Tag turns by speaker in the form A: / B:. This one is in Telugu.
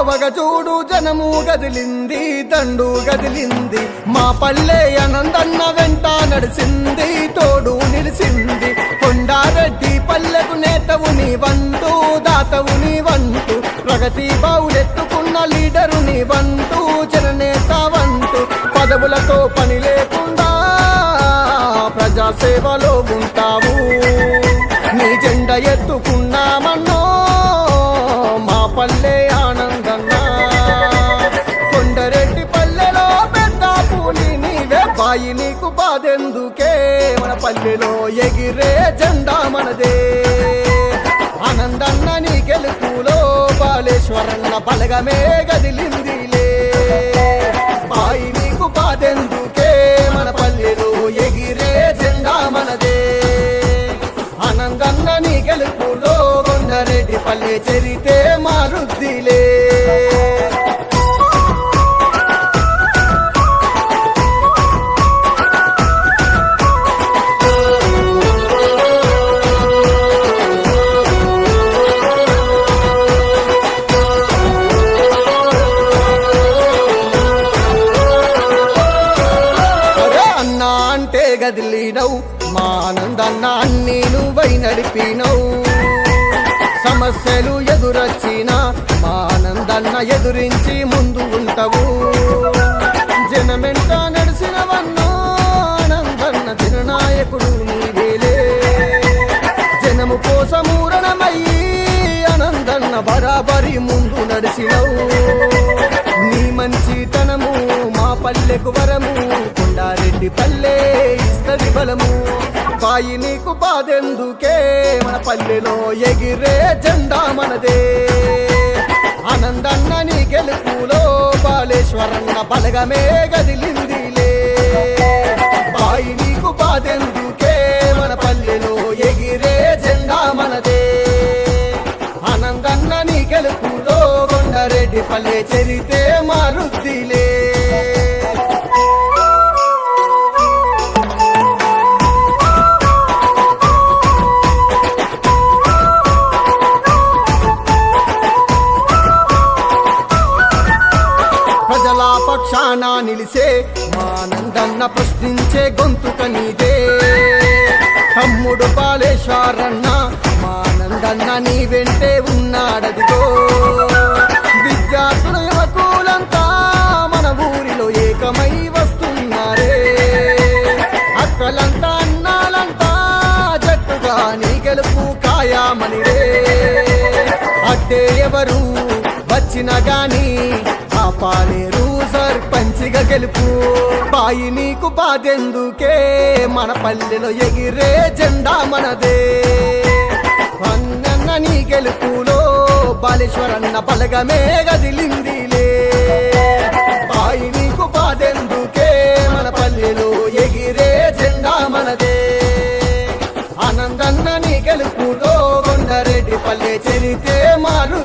A: వగ చూడు జనము గదిలింది దండు గదిలింది మా పల్లె ఆనందన్న వెంట నడిసింది తోడు నిలిసింది కొండారెడ్డి పల్లెకు నేతవు నీవంటూ దాతవు నీవంటూ ప్రగతి బావులెత్తుకున్న లీడరు నీవంటూ జననేత వంటూ పదవులతో పని లేకుండా ప్రజాసేవలో ఉంటావు నీ జెండ ఎత్తుకున్నామన్నో మా పల్లె ఆనందన్న కొండరెడ్డి పల్లెలో పెద్ద పూలి నీవే బాయి నీకు బాధెందుకే మన పల్లెలో ఎగిరే జెండా మనదే ఆనందన్న నీ గెలుపులో బాలేశ్వరన్న బలగమే గదిలిందిలే బాయి నీకు బాధెందుకే మన పల్లెలో ఎగిరే జెండా మనదే ఆనందన్న నీ గెలుపులో కొండరెడ్డి పల్లె చరితే మారుద్దిలే గదిలినవు మా ఆనందన్న అన్ని నువ్వై నడిపినవు సమస్యలు ఎదురొచ్చినా మా ఆనందన్న ఎదురించి ముందు ఉంటావు జనమెంట నడిసినవన్నో ఆనందన్న జననాయకుడు నీవేలే జనము కోసము రణమయ్యి ఆనందన్న బరాబరి ముందు నడిసినవు నీ మంచితనము మా పల్లెకు వరము కొండారెడ్డి పల్లె ఇస్తది బలము బాయి నీకు బాధెందుకే మన పల్లెలో ఎగిరే జెండా మనదే ఆనందన్న నీ గెలుపులో బాలేశ్వరన్న బలగమే గదిలిందిలే బాయి నీకు బాధెందుకే మన పల్లెలో ఎగిరే జెండా మనదే ఆనందన్న నీ గెలుపులో కొండరెడ్డి పల్లె చరితే మారుద్దిలే ప్రజల పక్షాన నిలిసే మా ఆనందన్న ప్రశ్నించే గొంతుక నీదే తమ్ముడు బాలేశ్వరన్న మా ఆనందన్న నీ వెంటే ఉన్నాడదిగో విద్యార్థుల యువకులంతా మన ఊరిలో ఏకమై వస్తున్నారే అక్కలంతా అన్నాలంతా జట్టుగా నీ గెలుపు ఖాయామనిరే అడ్డే ఎవరు వచ్చినా గాని ఆపాలేరు సర్పంచిగా గెలుపు బాయి నీకు బాధెందుకే మన పల్లెలో ఎగిరే జెండా మనదే అన్నన్న నీ గెలుపులో బాలేశ్వరన్న బలగమే గదిలిందిలే బాయి నీకు బాధెందుకే మన పల్లెలో ఎగిరే జెండా మనదే ఆనందన్న నీ గెలుపులో కొండరెడ్డి పల్లె చరితే మారు